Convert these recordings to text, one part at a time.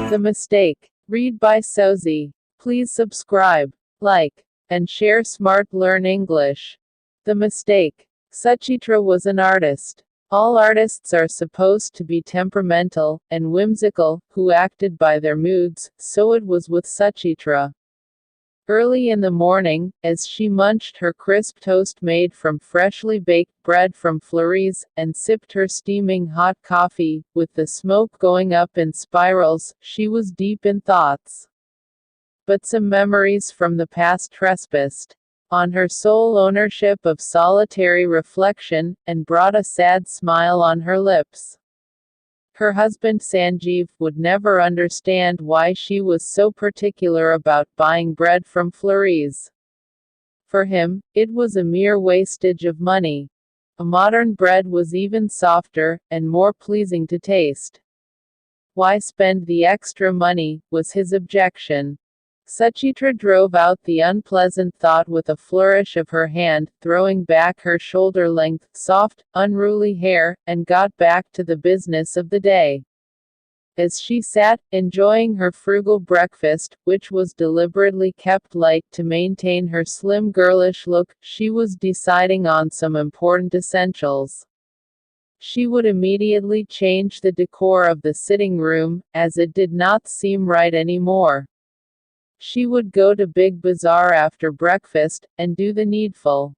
The Mistake. Read by Sozi. Please subscribe, like, and share. Smart Learn English. The Mistake. Suchitra was an artist. All artists are supposed to be temperamental and whimsical, who acted by their moods, so it was with Suchitra. Early in the morning, as she munched her crisp toast made from freshly baked bread from Fleury's, and sipped her steaming hot coffee, with the smoke going up in spirals, she was deep in thoughts. But some memories from the past trespassed on her sole ownership of solitary reflection, and brought a sad smile on her lips. Her husband Sanjeev would never understand why she was so particular about buying bread from Fleury's. For him, it was a mere wastage of money. A modern bread was even softer, and more pleasing to taste. Why spend the extra money, was his objection. Suchitra drove out the unpleasant thought with a flourish of her hand, throwing back her shoulder-length, soft, unruly hair, and got back to the business of the day. As she sat, enjoying her frugal breakfast, which was deliberately kept light to maintain her slim girlish look, she was deciding on some important essentials. She would immediately change the decor of the sitting room, as it did not seem right anymore. She would go to Big Bazaar after breakfast, and do the needful.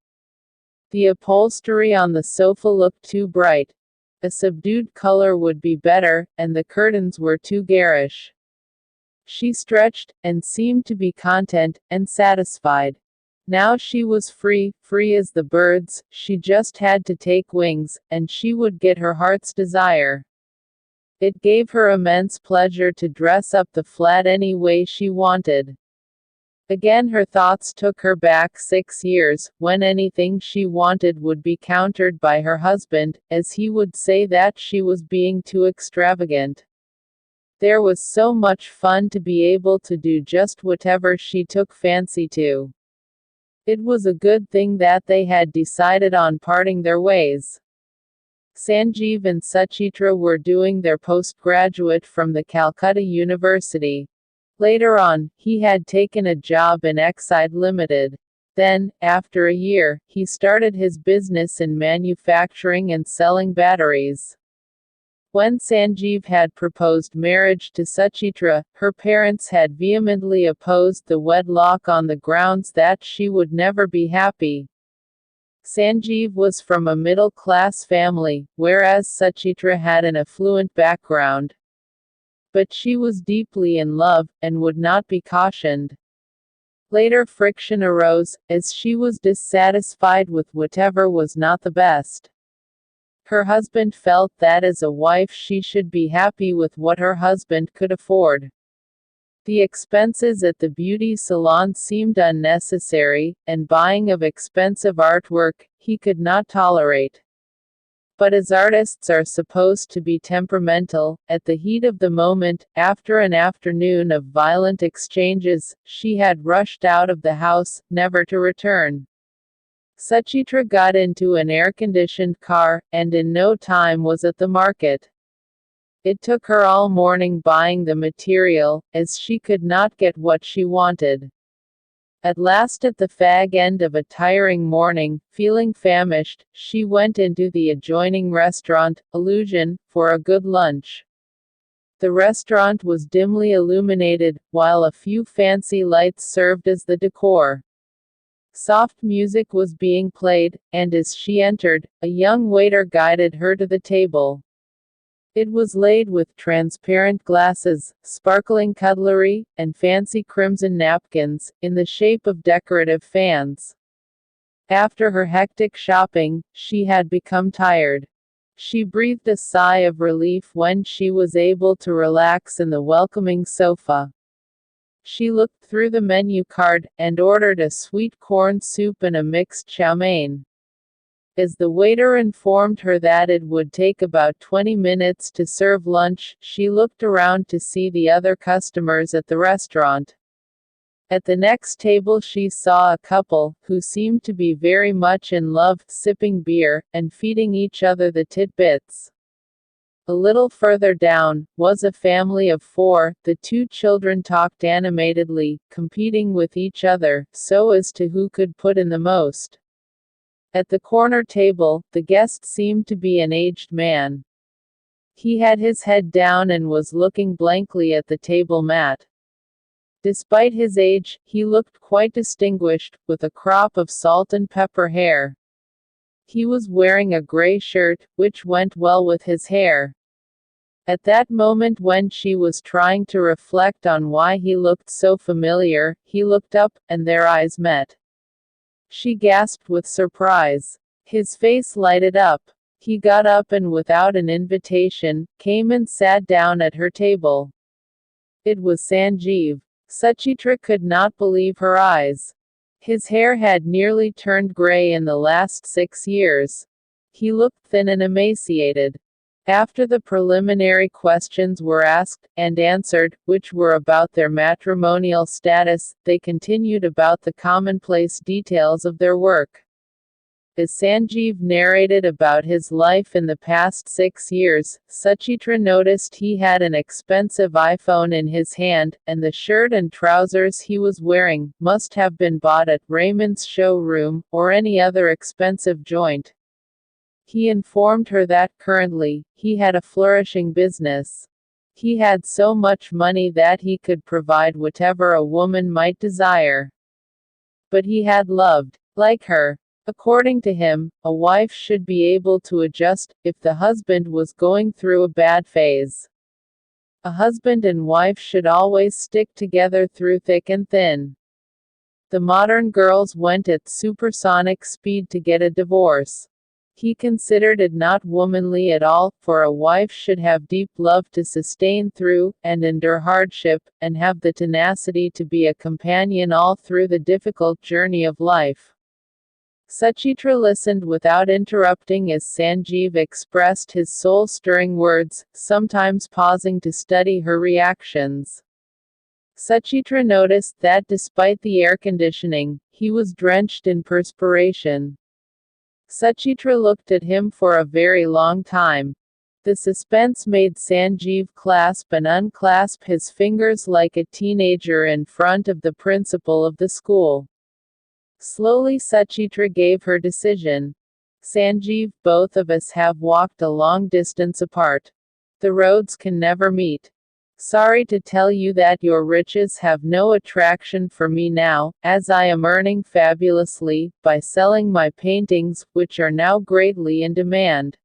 The upholstery on the sofa looked too bright. A subdued color would be better, and the curtains were too garish. She stretched, and seemed to be content, and satisfied. Now she was free, free as the birds, she just had to take wings, and she would get her heart's desire. It gave her immense pleasure to dress up the flat any way she wanted. Again her thoughts took her back 6 years, when anything she wanted would be countered by her husband, as he would say that she was being too extravagant. There was so much fun to be able to do just whatever she took fancy to. It was a good thing that they had decided on parting their ways. Sanjeev and Suchitra were doing their postgraduate from the Calcutta University. Later on, he had taken a job in Exide Limited. Then, after a year, he started his business in manufacturing and selling batteries. When Sanjeev had proposed marriage to Suchitra, her parents had vehemently opposed the wedlock on the grounds that she would never be happy. Sanjeev was from a middle-class family, whereas Suchitra had an affluent background. But she was deeply in love, and would not be cautioned. Later friction arose, as she was dissatisfied with whatever was not the best. Her husband felt that as a wife she should be happy with what her husband could afford. The expenses at the beauty salon seemed unnecessary, and buying of expensive artwork, he could not tolerate. But as artists are supposed to be temperamental, at the heat of the moment, after an afternoon of violent exchanges, she had rushed out of the house, never to return. Suchitra got into an air-conditioned car, and in no time was at the market. It took her all morning buying the material, as she could not get what she wanted. At last, at the fag end of a tiring morning, feeling famished, she went into the adjoining restaurant, Illusion, for a good lunch. The restaurant was dimly illuminated, while a few fancy lights served as the decor. Soft music was being played, and as she entered, a young waiter guided her to the table. It was laid with transparent glasses, sparkling cutlery, and fancy crimson napkins, in the shape of decorative fans. After her hectic shopping, she had become tired. She breathed a sigh of relief when she was able to relax in the welcoming sofa. She looked through the menu card, and ordered a sweet corn soup and a mixed chow mein. As the waiter informed her that it would take about 20 minutes to serve lunch, she looked around to see the other customers at the restaurant. At the next table she saw a couple, who seemed to be very much in love, sipping beer, and feeding each other the tidbits. A little further down, was a family of 4. The 2 children talked animatedly, competing with each other, so as to who could put in the most. At the corner table, the guest seemed to be an aged man. He had his head down and was looking blankly at the table mat. Despite his age, he looked quite distinguished, with a crop of salt and pepper hair. He was wearing a gray shirt, which went well with his hair. At that moment, when she was trying to reflect on why he looked so familiar, he looked up, and their eyes met. She gasped with surprise. His face lighted up. He got up and, without an invitation, came and sat down at her table. It was Sanjeev. Suchitra could not believe her eyes. His hair had nearly turned gray in the last 6 years. He looked thin and emaciated. After the preliminary questions were asked and answered, which were about their matrimonial status, they continued about the commonplace details of their work. As Sanjeev narrated about his life in the past 6 years, Suchitra noticed he had an expensive iPhone in his hand, and the shirt and trousers he was wearing must have been bought at Raymond's showroom, or any other expensive joint. He informed her that, currently, he had a flourishing business. He had so much money that he could provide whatever a woman might desire. But he had loved, like her. According to him, a wife should be able to adjust, if the husband was going through a bad phase. A husband and wife should always stick together through thick and thin. The modern girls went at supersonic speed to get a divorce. He considered it not womanly at all, for a wife should have deep love to sustain through, and endure hardship, and have the tenacity to be a companion all through the difficult journey of life. Suchitra listened without interrupting as Sanjeev expressed his soul-stirring words, sometimes pausing to study her reactions. Suchitra noticed that despite the air conditioning, he was drenched in perspiration. Suchitra looked at him for a very long time. The suspense made Sanjeev clasp and unclasp his fingers like a teenager in front of the principal of the school. Slowly Suchitra gave her decision. Sanjeev, both of us have walked a long distance apart. The roads can never meet. Sorry to tell you that your riches have no attraction for me now, as I am earning fabulously, by selling my paintings, which are now greatly in demand.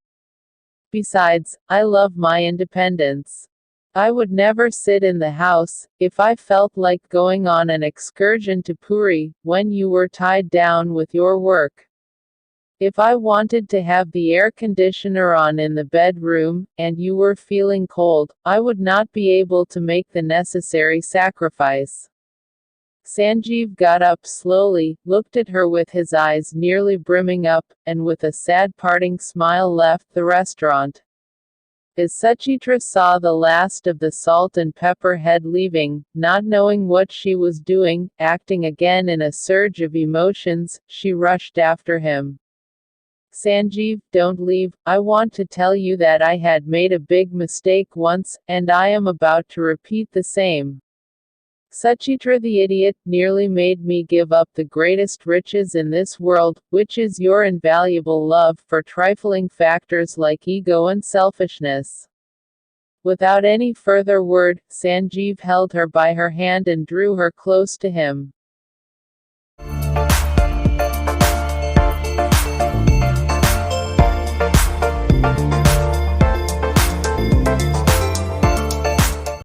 Besides, I love my independence. I would never sit in the house, if I felt like going on an excursion to Puri, when you were tied down with your work. If I wanted to have the air conditioner on in the bedroom, and you were feeling cold, I would not be able to make the necessary sacrifice. Sanjeev got up slowly, looked at her with his eyes nearly brimming up, and with a sad parting smile left the restaurant. As Suchitra saw the last of the salt and pepper head leaving, not knowing what she was doing, acting again in a surge of emotions, she rushed after him. Sanjeev, don't leave, I want to tell you that I had made a big mistake once, and I am about to repeat the same. Suchitra the idiot nearly made me give up the greatest riches in this world, which is your invaluable love, for trifling factors like ego and selfishness. Without any further word, Sanjeev held her by her hand and drew her close to him.